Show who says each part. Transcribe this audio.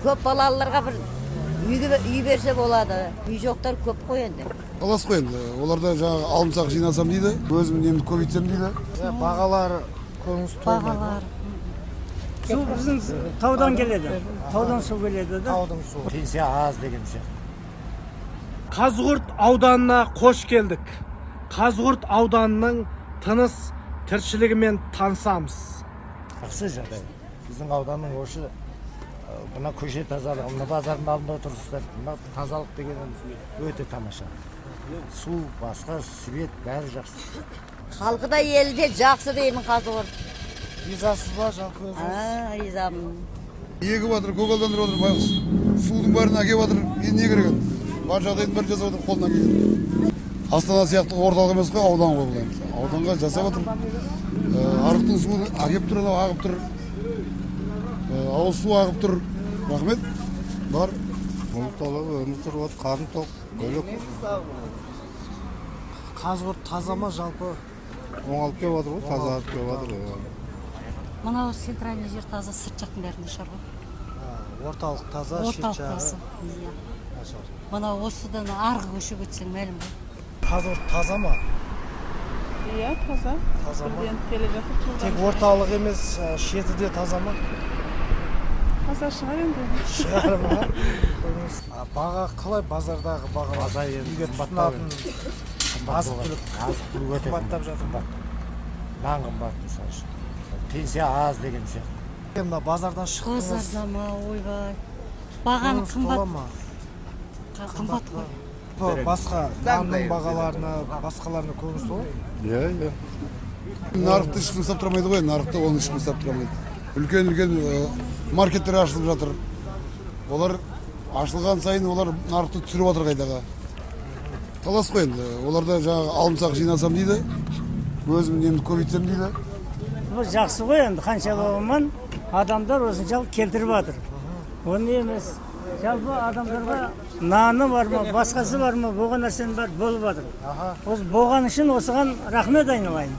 Speaker 1: Көп балалыларға бір үй берсе болады. Үй жоқтар көп қой енді.
Speaker 2: Талас қой енді. Оларда жаңағы алымсақ жинасам дейді, өзім немді көбейтсем дейді.
Speaker 3: Бағалар көңіз толмайды.
Speaker 1: Бағалар.
Speaker 4: Су біздің таудан келеді. Таудан су келеді да.
Speaker 3: Таудың суы. Пенсия аз деген сияқты.
Speaker 5: Қазығұрт ауданына қош келдік. Қазығұрт ауданының тыныс тіршілігімен танысамыз.
Speaker 3: Жақсы жағдай. Біздің ауданның ошы мына көше тазалығы, мына базардың алдында отырсыздар. Мына тазалық деген өте тамаша. Су, басқа, свет бәрі жақсы.
Speaker 1: Халқы да елі де жақсы деймін Қазығұрт.
Speaker 3: Ризасыз ба жалпы өзіңіз?
Speaker 1: Ризамын.
Speaker 2: Егіп жатыр, көгалдандырып жатыр, байғұс. Судың бәрін әкеп жатыр, енді не керек енді. Бар жағдайдың бәрін жасап жатыр, қолынан келген. Астана сияқты орталық емес қой, аудан ғой бұл енді. Ауданға жасап жатыр. Арықтың суын әкеп тұр, ағып тұр. Ауыз су ағып тұр. Рахмет. Бар.
Speaker 6: Бұл толық өмір сүріп жатыр, қарын тоқ, көлік.
Speaker 3: Қазығұрт таза ма жалпы?
Speaker 6: Оңалып келіп жатыр ғой, тазарып келіп жатыр.
Speaker 7: Мынау центральный жер таза, сырт жақтың бәрі нашар ғой.
Speaker 3: Орталық таза, шет
Speaker 7: Орталық
Speaker 3: жағы
Speaker 7: таза. Иә.
Speaker 3: нашар.
Speaker 7: Мынау осыдан арғы көшіп өтсең мәлім ғой.
Speaker 3: Қазығұрт таза ма?
Speaker 8: Иә, таза.
Speaker 3: Таза ма?
Speaker 8: Бірден келе жатыр жылдан.
Speaker 3: Тек орталық емес, шеті де таза ма?
Speaker 8: Таза шығар енді.
Speaker 3: Шығар ма? Баға қалай базардағы баға?
Speaker 6: Базар
Speaker 3: үйге
Speaker 6: қымбаттау
Speaker 3: тұтынатын азық-түлік
Speaker 6: өте
Speaker 3: қымбаттап жатыр ма?
Speaker 6: Нан қымбат мысалы үшін. Пенсия аз деген сияқты.
Speaker 3: Мына базардан шықтыңыз.
Speaker 7: Базарда ма, ойбай. Бағаны
Speaker 3: Көңіз тола
Speaker 7: қымбат.
Speaker 3: ма?
Speaker 7: Қымбат қой.
Speaker 3: Басқа нанның бағаларына, басқаларына көңіз тола?
Speaker 6: Иә.
Speaker 2: Нарықты ешкім ұстап тұрамайды ғой, нарықты оны ешкім ұстап тұрамайды. Үлкен маркеттер ашылып жатыр. Олар ашылған сайын олар нарықты түсіріп жатыр қайдаға. Талас қой енді. Оларда жаңағы алымсақ жинасам дейді, өзім немді көбейтсем дейді.
Speaker 4: Бұл жақсы ғой енді, қанша болғанмен адамдар осыншалық келтіріп жатыр. Оны емес. Жалпы адамдарға наны бар ма, басқасы бар ма, болған нәрсенің бәрі болып жатыр. Осы болған үшін осыған рахмет айналайын.